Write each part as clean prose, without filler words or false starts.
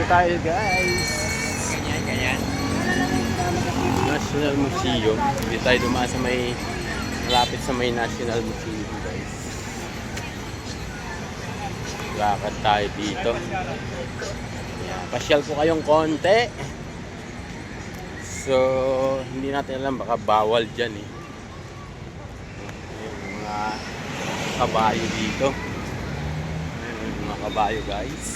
tayo guys. Ganyan. National Museum. Hindi tayo dumaan sa may malapit sa may National Museum guys. Lakad tayo dito. Ayan. Pasyal po kayong konti. So, hindi natin alam, baka bawal dyan eh. Ayan, mga kabayo dito. Ayan, mga kabayo guys.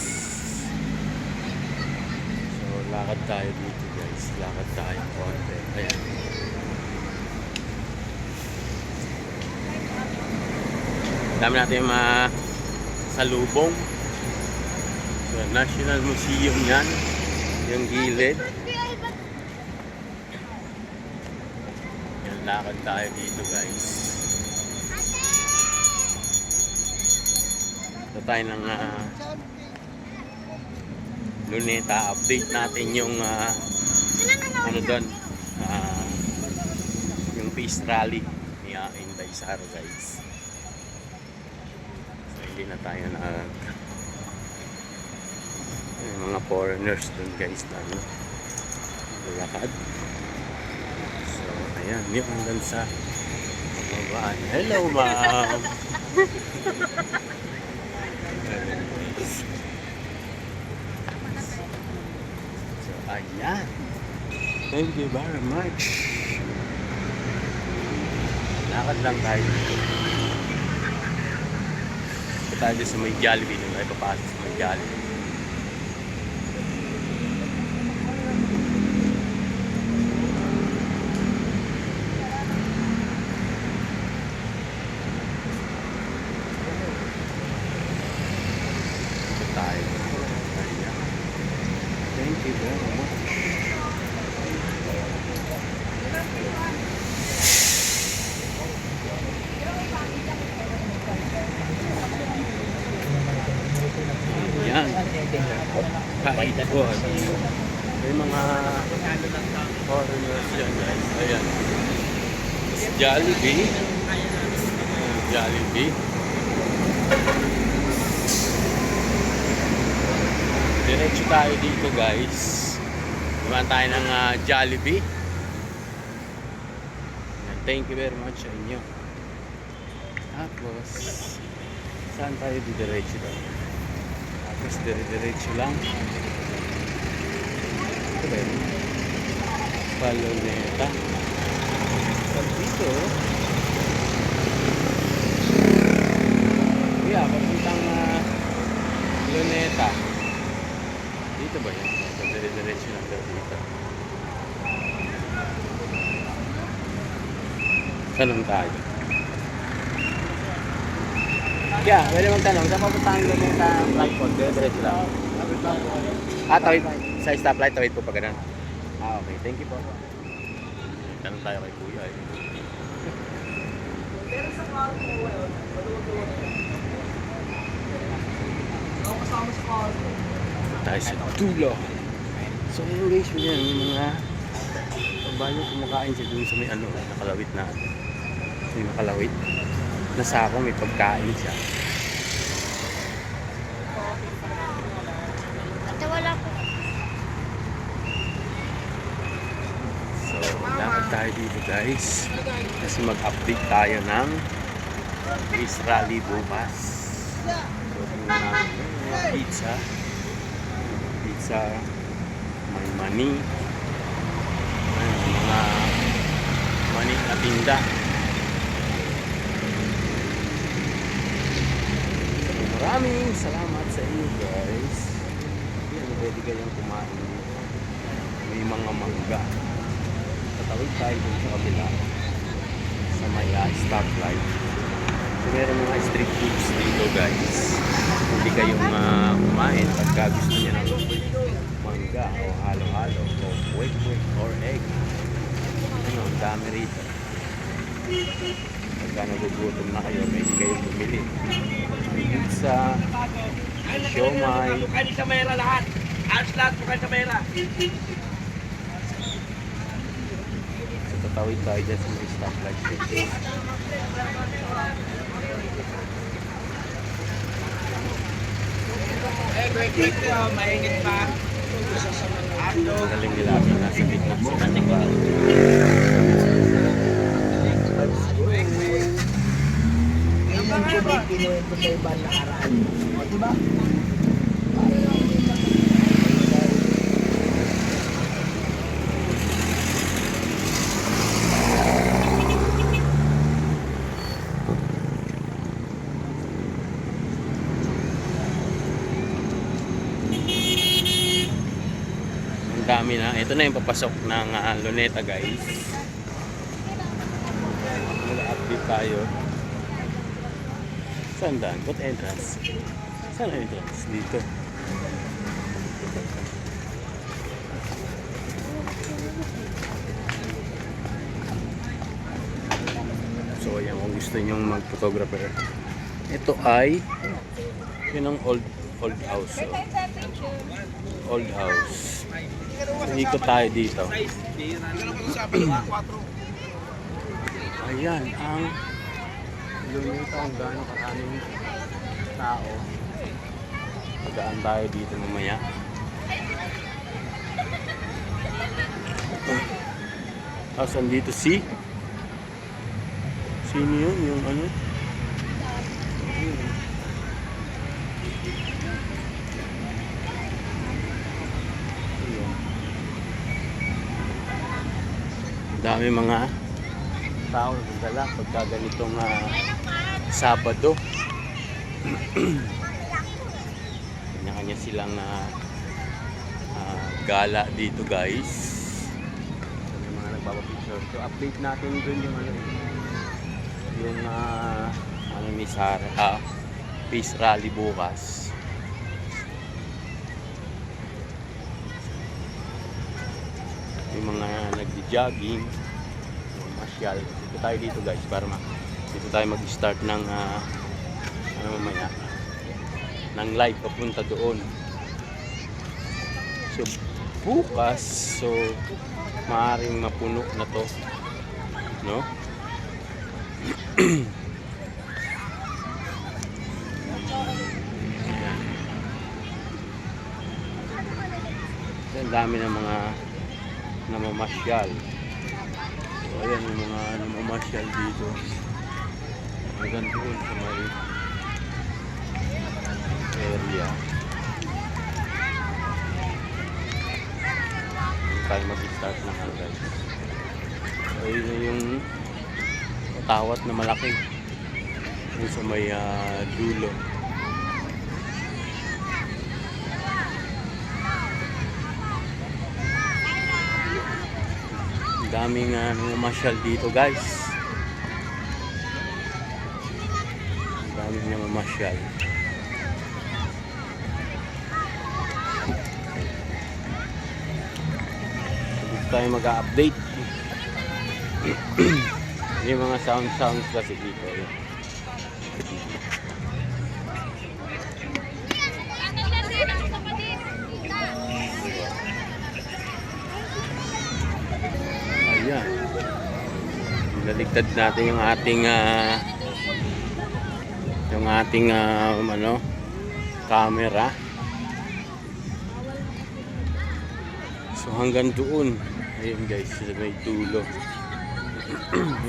So, lakad tayo dito guys. Lakad tayo konti. Ayan. Dami natin salubong. So, National Museum yan. Yung gilid. Yan, lakad tayo dito guys. Ito tayo ng Luneta. Update natin yung ano doon. Yung peace rally ni Inday Sara guys. So, hindi na tayo yung mga foreigners dun guys na lakad. So ayan, yun hanggang sa babaan. Hello ma'am. So ayan, thank you very much. Lakad lang tayo. Tayo sa may Jollibee nung tayo papasok sa may Jollibee. Tayo. Ayan. Thank you very much. Yan. Kahit po. May mga foreigners yan guys. Ayan. Jollibee. Jollibee. Diretso tayo dito guys. Naman tayo ng Jollibee. Ayan. Thank you very much sa inyo. Tapos saan tayo diretso tayo? Tapos diretso lang. Ito ba yun? Paloneta. So dito papuntang Luneta. Dito ba yun? So diretso lang daw dito. Saan tayo? Kaya, pwede magtanong, saan papuntahan ko yung sa flight po? Diretso lang. Tawid. Sa stoplight, tawid po pa ganun. Okay. Thank you po. Tanong tayo kay Kuya eh. Pero sa car mo, kasama sa car mo. Tayo sa dulo. So yung guys, yun yung mga kabayo kumakain siya dun sa may nakalawit na. May nakalawit. Nasa ako may pagkain siya. Wala po. So, dapat tayo dito guys. Kasi mag-update tayo ng peace rally bukas. So, tingnan natin yung pizza. Pizza. May mani. May mga mani na tinda. Maraming salamat sa inyo guys. Yan, pwede kayong kumain dito. May mga mangga. Tatawid tayo dun sa kabila. Sa may stoplight. So meron mga street foods dito guys. Pwede kayong kumain pagka gusto nyo ng mangga o halo-halo o wake or egg. Ano, ang dami rito. Pagka nagugutom na kayo, pwede kayong bumili. Pizza, siomay. Bukan sa mera lahat. Alas lahat bukan sa mera. So tatawid tayo dyan sa mga stoplight. Eh, great week po. Maingit pa. Galing nila kami nasa gitna sila ng bago. Yung kinuwento sa iba nakaraan. O, diba? Ang dami na. Ito na yung papasok ng Luneta, guys. Mag-update tayo. Saan daan? What entrance? Saan ang entrance? Dito. So ayan, kung gusto nyong mag-photographer, ito ay yun ang old house. Oh. Old house. So ikot tayo dito. Ayan ang Luneta, ang gaano karaming tao. Magaan tayo dito mamaya. Tapos andito si sino yun? Yung ano? Ayan. Dami mga tao nagdala pagka ganitong Sabado. Kanya-kanya silang gala dito, guys. May mga nagpapapicture. So update natin dun yung ni Sara, peace rally bukas. May mga nagdi-jogging, masyal. Dito tayo dito, guys, para dito tayo mag-start ng mamaya ng live papunta doon. So bukas, so maaaring mapuno na to, no? Ang dami ng mga namamasyal. So ayan yung mga namamasyal dito. Hanggang doon sa may area. Hindi tayo mag-start ng hanggang. So yun yung tawat na malaki. Yung sa may dulo. Daming namamasyal dito, guys. Daming namamasyal. Dito tayo mag-update. Yung mga sounds kasi dito. Ayan. Naligtad natin yung ating camera. So hanggang doon. Ayun, guys, may dulo.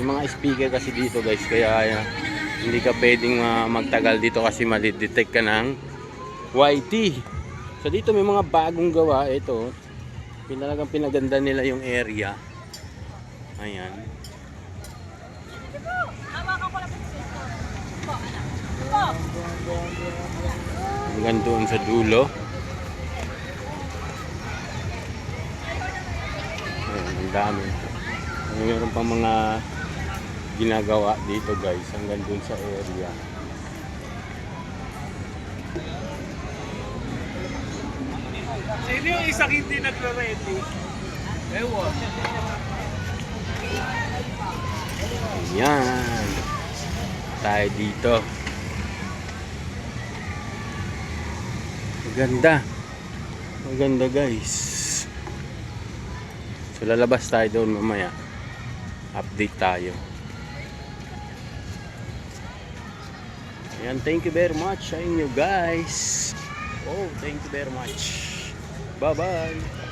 Yung mga speaker kasi dito, guys, kaya hindi ka pwedeng magtagal dito kasi malidetect ka ng YT. So dito may mga bagong gawa. Ito, talagang pinaganda nila yung area. Ayan. Hanggang doon sa dulo. Ayan, ang dami. Mayroon pang mga ginagawa dito, guys, hanggang doon sa area. Sino yung isang hindi nagre-ready? Ewan. Ayan. Tayo dito. Maganda. Maganda, guys. So lalabas tayo doon mamaya. Update tayo. Ayan, thank you very much sa inyo, guys. Oh, thank you very much. Bye-bye!